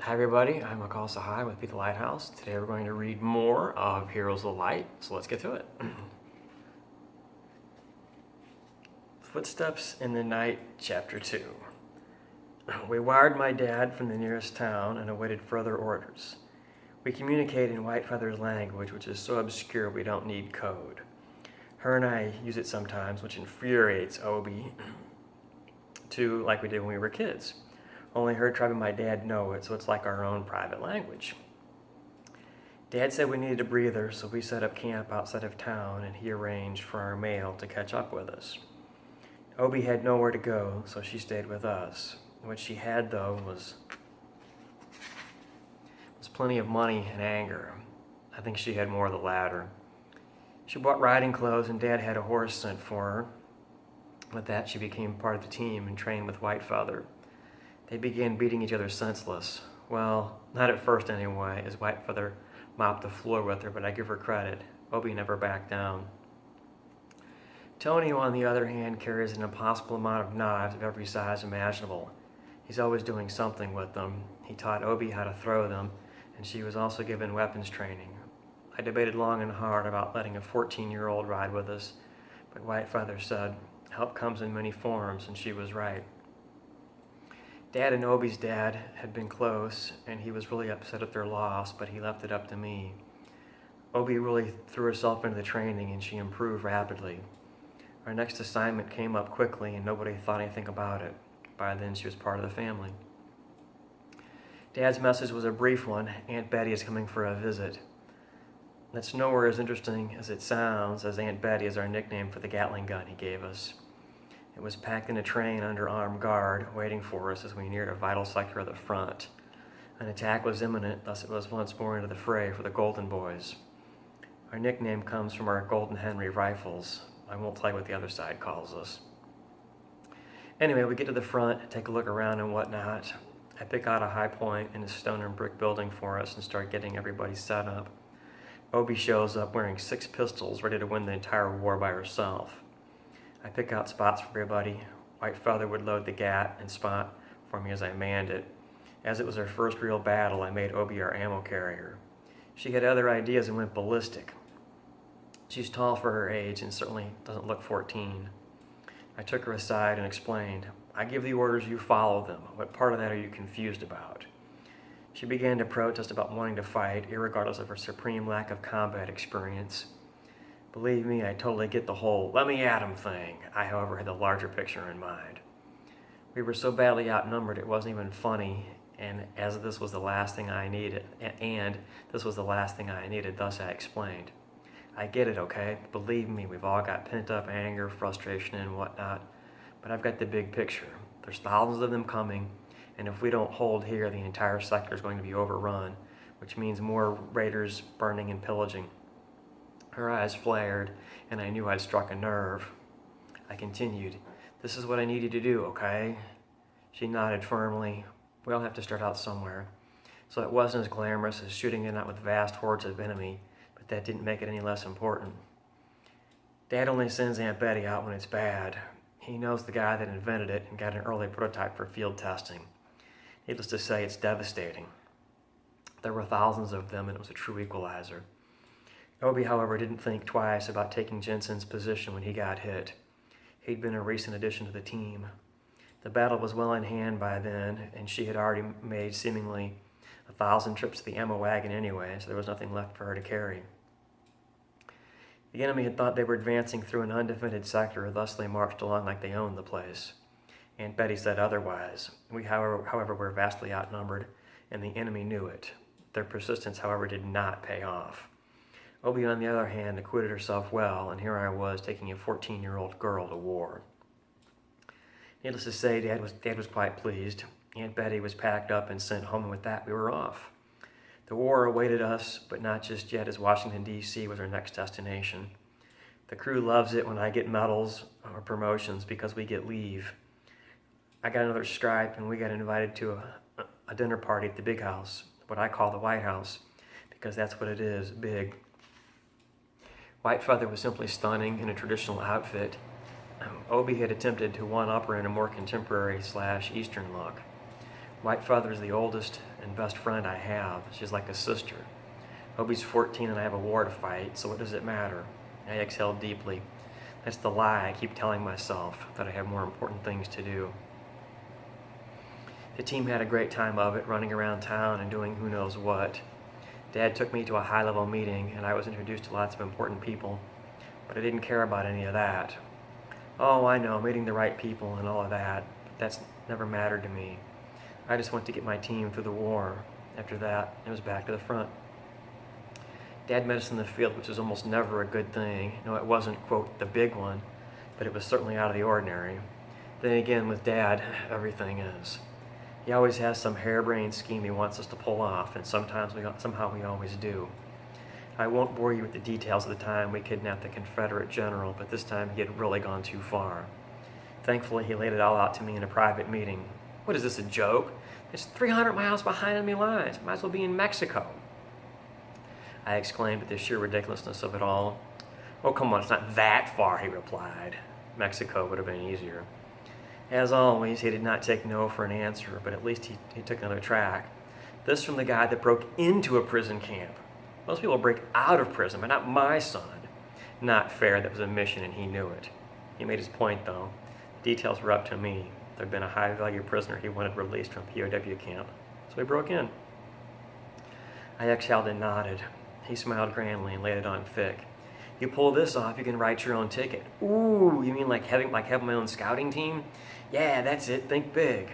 Hi everybody, I'm Akal Sahai with Be the Lighthouse. Today we're going to read more of Heroes of the Light, so let's get to it. Footsteps in the Night, Chapter 2. We wired my dad from the nearest town and awaited further orders. We communicate in Whitefeather's language, which is so obscure we don't need code. Her and I use it sometimes, which infuriates Obi, too, like we did when we were kids. Only her tribe and my dad know it, so it's like our own private language. Dad said we needed a breather, so we set up camp outside of town, and he arranged for our mail to catch up with us. Obi had nowhere to go, so she stayed with us. What she had, though, was plenty of money and anger. I think she had more of the latter. She bought riding clothes, and Dad had a horse sent for her. With that, she became part of the team and trained with Whitefeather. They began beating each other senseless. Well, not at first anyway, as Whitefeather mopped the floor with her, but I give her credit. Obi never backed down. Tonio, on the other hand, carries an impossible amount of knives of every size imaginable. He's always doing something with them. He taught Obi how to throw them, and she was also given weapons training. I debated long and hard about letting a 14-year-old ride with us, but Whitefeather said, "Help comes in many forms," and she was right. Dad and Obi's dad had been close, and he was really upset at their loss, but he left it up to me. Obi really threw herself into the training, and she improved rapidly. Our next assignment came up quickly, and nobody thought anything about it. By then, she was part of the family. Dad's message was a brief one. Aunt Betty is coming for a visit. That's nowhere as interesting as it sounds, as Aunt Betty is our nickname for the Gatling gun he gave us. It was packed in a train under armed guard, waiting for us as we neared a vital sector of the front. An attack was imminent, thus it was once more into the fray for the Golden Boys. Our nickname comes from our Golden Henry rifles. I won't tell you what the other side calls us. Anyway, we get to the front, take a look around and whatnot. I pick out a high point in a stone and brick building for us and start getting everybody set up. Obi shows up wearing 6 pistols, ready to win the entire war by herself. I pick out spots for everybody. Whitefeather would load the gat and spot for me as I manned it. As it was our first real battle, I made Obi our ammo carrier. She had other ideas and went ballistic. She's tall for her age and certainly doesn't look 14. I took her aside and explained, "I give the orders, you follow them. What part of that are you confused about?" She began to protest about wanting to fight, irregardless of her supreme lack of combat experience. Believe me, I totally get the whole "let me at him" thing. I, however, had the larger picture in mind. We were so badly outnumbered it wasn't even funny, and this was the last thing I needed, thus I explained. "I get it, okay? Believe me, we've all got pent-up anger, frustration, and whatnot, but I've got the big picture. There's thousands of them coming, and if we don't hold here, the entire sector is going to be overrun, which means more raiders burning and pillaging." Her eyes flared, and I knew I'd struck a nerve. I continued, "This is what I need you to do, okay?" She nodded firmly. We all have to start out somewhere. So it wasn't as glamorous as shooting it out with vast hordes of enemy, but that didn't make it any less important. Dad only sends Aunt Betty out when it's bad. He knows the guy that invented it and got an early prototype for field testing. Needless to say, it's devastating. There were thousands of them, and it was a true equalizer. Obi, however, didn't think twice about taking Jensen's position when he got hit. He'd been a recent addition to the team. The battle was well in hand by then, and she had already made seemingly 1,000 trips to the ammo wagon anyway, so there was nothing left for her to carry. The enemy had thought they were advancing through an undefended sector, thus they marched along like they owned the place. Aunt Betty said otherwise. We, however, were vastly outnumbered, and the enemy knew it. Their persistence, however, did not pay off. Obi, on the other hand, acquitted herself well, and here I was taking a 14-year-old girl to war. Needless to say, Dad was quite pleased. Aunt Betty was packed up and sent home, and with that, we were off. The war awaited us, but not just yet, as Washington, D.C. was our next destination. The crew loves it when I get medals or promotions because we get leave. I got another stripe, and we got invited to a dinner party at the big house, what I call the White House, because that's what it is, big. Whitefeather was simply stunning in a traditional outfit. Obi had attempted to one-up her in a more contemporary/Eastern look. White Feather is the oldest and best friend I have. She's like a sister. Obie's 14 and I have a war to fight, so what does it matter? I exhale deeply. That's the lie I keep telling myself, that I have more important things to do. The team had a great time of it, running around town and doing who knows what. Dad took me to a high-level meeting, and I was introduced to lots of important people, but I didn't care about any of that. Oh, I know, meeting the right people and all of that, that's never mattered to me. I just went to get my team through the war. After that, it was back to the front. Dad met us in the field, which is almost never a good thing. No, it wasn't, quote, the big one, but it was certainly out of the ordinary. Then again, with Dad, everything is. He always has some harebrained scheme he wants us to pull off, and somehow we always do. I won't bore you with the details of the time we kidnapped the Confederate general, but this time he had really gone too far. Thankfully, he laid it all out to me in a private meeting. What is this, a joke? It's 300 miles behind enemy lines. Might as well be in Mexico. I exclaimed at the sheer ridiculousness of it all. Oh, come on, it's not that far, he replied. Mexico would have been easier. As always, he did not take no for an answer, but at least he took another track. This from the guy that broke into a prison camp. Most people break out of prison, but not my son. Not fair, that was a mission and he knew it. He made his point, though. The details were up to me. There'd been a high-value prisoner he wanted released from POW camp, so he broke in. I exhaled and nodded. He smiled grandly and laid it on thick. You pull this off, you can write your own ticket. Ooh, you mean like having my own scouting team? Yeah, that's it, think big.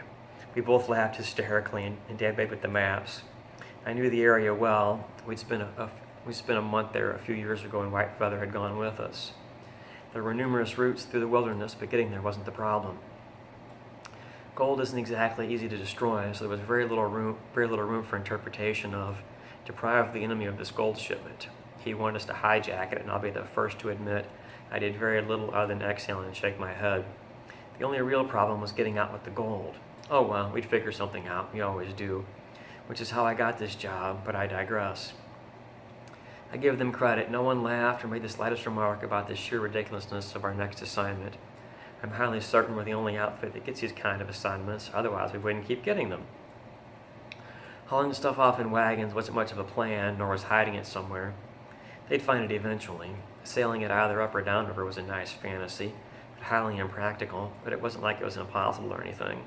We both laughed hysterically, and Dad made with the maps. I knew the area well. We spent a month there a few years ago, and White Feather had gone with us. There were numerous routes through the wilderness, but getting there wasn't the problem. Gold isn't exactly easy to destroy, so there was very little room for interpretation of deprive the enemy of this gold shipment. He wanted us to hijack it, and I'll be the first to admit I did very little other than exhale and shake my head. The only real problem was getting out with the gold. Oh well, we'd figure something out, we always do, which is how I got this job, but I digress. I give them credit. No one laughed or made the slightest remark about the sheer ridiculousness of our next assignment. I'm highly certain we're the only outfit that gets these kind of assignments, otherwise we wouldn't keep getting them. Hauling the stuff off in wagons wasn't much of a plan, nor was hiding it somewhere. They'd find it eventually. Sailing it either up or down river was a nice fantasy, but highly impractical, but it wasn't like it was impossible or anything.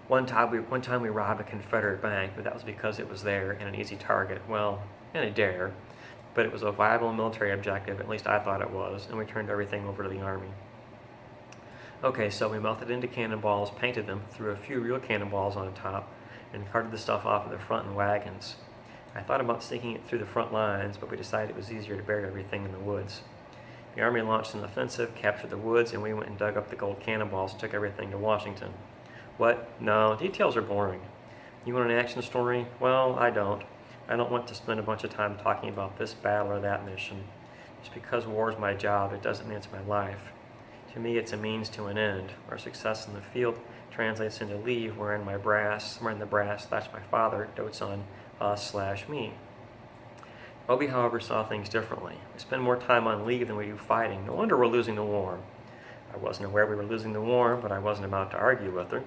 One time we robbed a Confederate bank, but that was because it was there and an easy target, well, and a dare, but it was a viable military objective, at least I thought it was, and we turned everything over to the Army. Okay, so we melted into cannonballs, painted them, threw a few real cannonballs on top, and carted the stuff off at the front in wagons. I thought about sneaking it through the front lines, but we decided it was easier to bury everything in the woods. The Army launched an offensive, captured the woods, and we went and dug up the gold cannonballs and took everything to Washington. What? No, details are boring. You want an action story? Well, I don't. I don't want to spend a bunch of time talking about this battle or that mission. Just because war is my job, it doesn't mean it's my life. To me, it's a means to an end. Our success in the field translates into leave, wherein the brass / my father dotes on us/me. Obie, however, saw things differently. We spend more time on leave than we do fighting. No wonder we're losing the war. I wasn't aware we were losing the war, but I wasn't about to argue with her.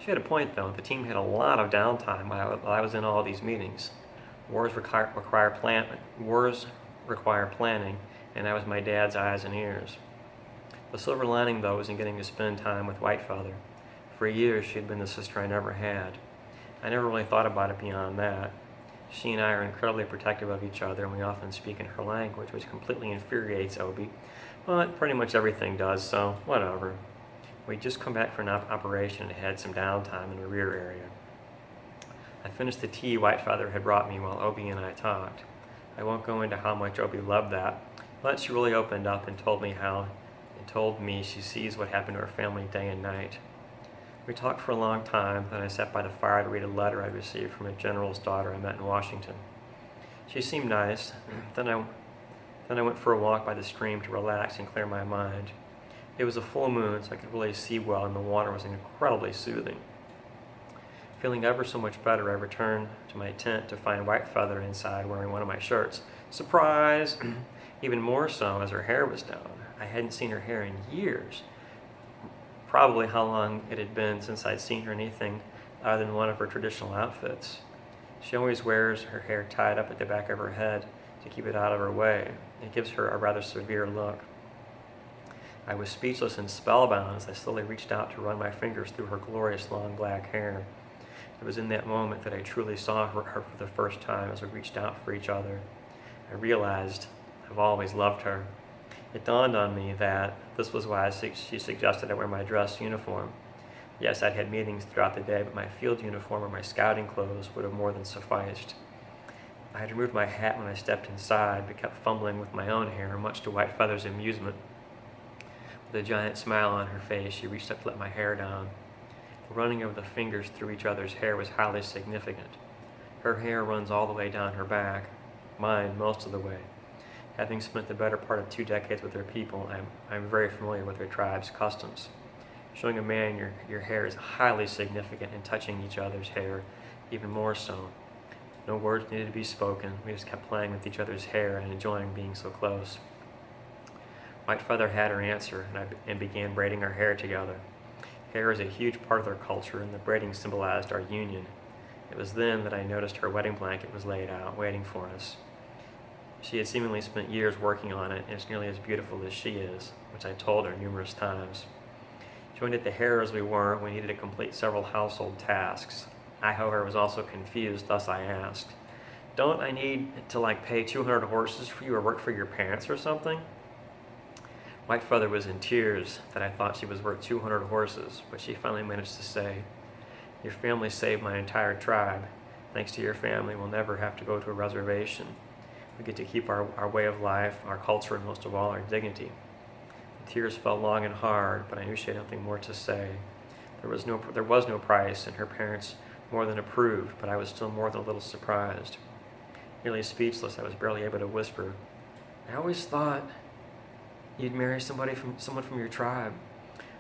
She had a point, though. The team had a lot of downtime while I was in all these meetings. Wars require planning, and I was my dad's eyes and ears. The silver lining, though, was in getting to spend time with White Feather. For years, she had been the sister I never had. I never really thought about it beyond that. She and I are incredibly protective of each other, and we often speak in her language, which completely infuriates Obie. But pretty much everything does, so whatever. We'd just come back from an operation and had some downtime in the rear area. I finished the tea White Feather had brought me while Obie and I talked. I won't go into how much Obie loved that, but she really opened up and told me she sees what happened to her family day and night. We talked for a long time, then I sat by the fire to read a letter I received from a general's daughter I met in Washington. She seemed nice. Then I went for a walk by the stream to relax and clear my mind. It was a full moon, so I could really see well, and the water was incredibly soothing. Feeling ever so much better, I returned to my tent to find White Feather inside wearing one of my shirts. Surprise! Even more so as her hair was down. I hadn't seen her hair in years. probably how long it had been since I'd seen her in anything other than one of her traditional outfits. She always wears her hair tied up at the back of her head to keep it out of her way. It gives her a rather severe look. I was speechless and spellbound as I slowly reached out to run my fingers through her glorious long black hair. It was in that moment that I truly saw her for the first time as we reached out for each other. I realized I've always loved her. It dawned on me that this was why she suggested I wear my dress uniform. Yes, I'd had meetings throughout the day, but my field uniform or my scouting clothes would have more than sufficed. I had removed my hat when I stepped inside, but kept fumbling with my own hair, much to White Feather's amusement. With a giant smile on her face, she reached up to let my hair down. The running of the fingers through each other's hair was highly significant. Her hair runs all the way down her back, mine most of the way. Having spent the better part of 2 decades with her people, I'm very familiar with her tribe's customs. Showing a man your hair is highly significant, and touching each other's hair even more so. No words needed to be spoken. We just kept playing with each other's hair and enjoying being so close. White Feather had her answer and began braiding our hair together. Hair is a huge part of their culture, and the braiding symbolized our union. It was then that I noticed her wedding blanket was laid out, waiting for us. She had seemingly spent years working on it, and it's nearly as beautiful as she is, which I told her numerous times. Joined at the hair as we were, we needed to complete several household tasks. I, however, was also confused, thus I asked, "Don't I need to pay 200 horses for you or work for your parents or something?" White Feather was in tears that I thought she was worth 200 horses, but she finally managed to say, "Your family saved my entire tribe. Thanks to your family, we'll never have to go to a reservation. We get to keep our way of life, our culture, and most of all, our dignity." The tears fell long and hard, but I knew she had nothing more to say. There was no price, and her parents more than approved, but I was still more than a little surprised. Nearly speechless, I was barely able to whisper, "I always thought you'd marry someone from your tribe."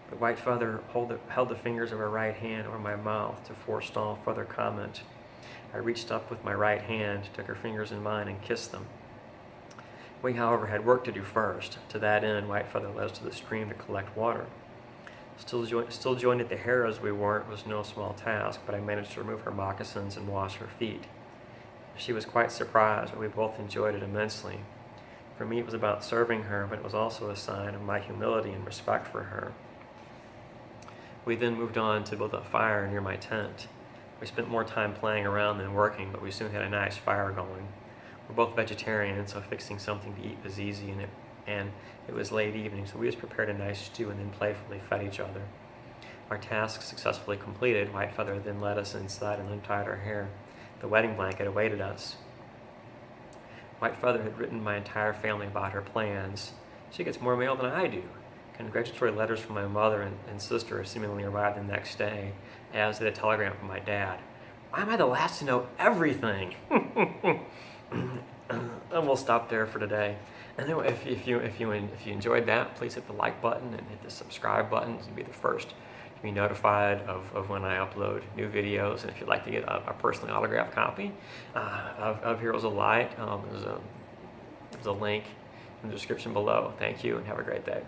But White Feather held the fingers of her right hand over my mouth to forestall further comment. I reached up with my right hand, took her fingers in mine, and kissed them. We, however, had work to do first. To that end, White Feather led us to the stream to collect water. Still joined at the hair as we were, it was no small task, but I managed to remove her moccasins and wash her feet. She was quite surprised, but we both enjoyed it immensely. For me, it was about serving her, but it was also a sign of my humility and respect for her. We then moved on to build a fire near my tent. We spent more time playing around than working, but we soon had a nice fire going. We're both vegetarians, so fixing something to eat was easy, and it was late evening, so we just prepared a nice stew and then playfully fed each other. Our task successfully completed, White Feather then led us inside and untied our hair. The wedding blanket awaited us. White Feather had written my entire family about her plans. She gets more mail than I do. Congratulatory letters from my mother and sister seemingly arrived the next day, as did a telegram from my dad. Why am I the last to know everything? And we'll stop there for today. And anyway, if you enjoyed that, please hit the like button and hit the subscribe button to be the first to be notified of when I upload new videos. And if you'd like to get a personally autographed copy of Heroes of Light, there's a link in the description below. Thank you and have a great day.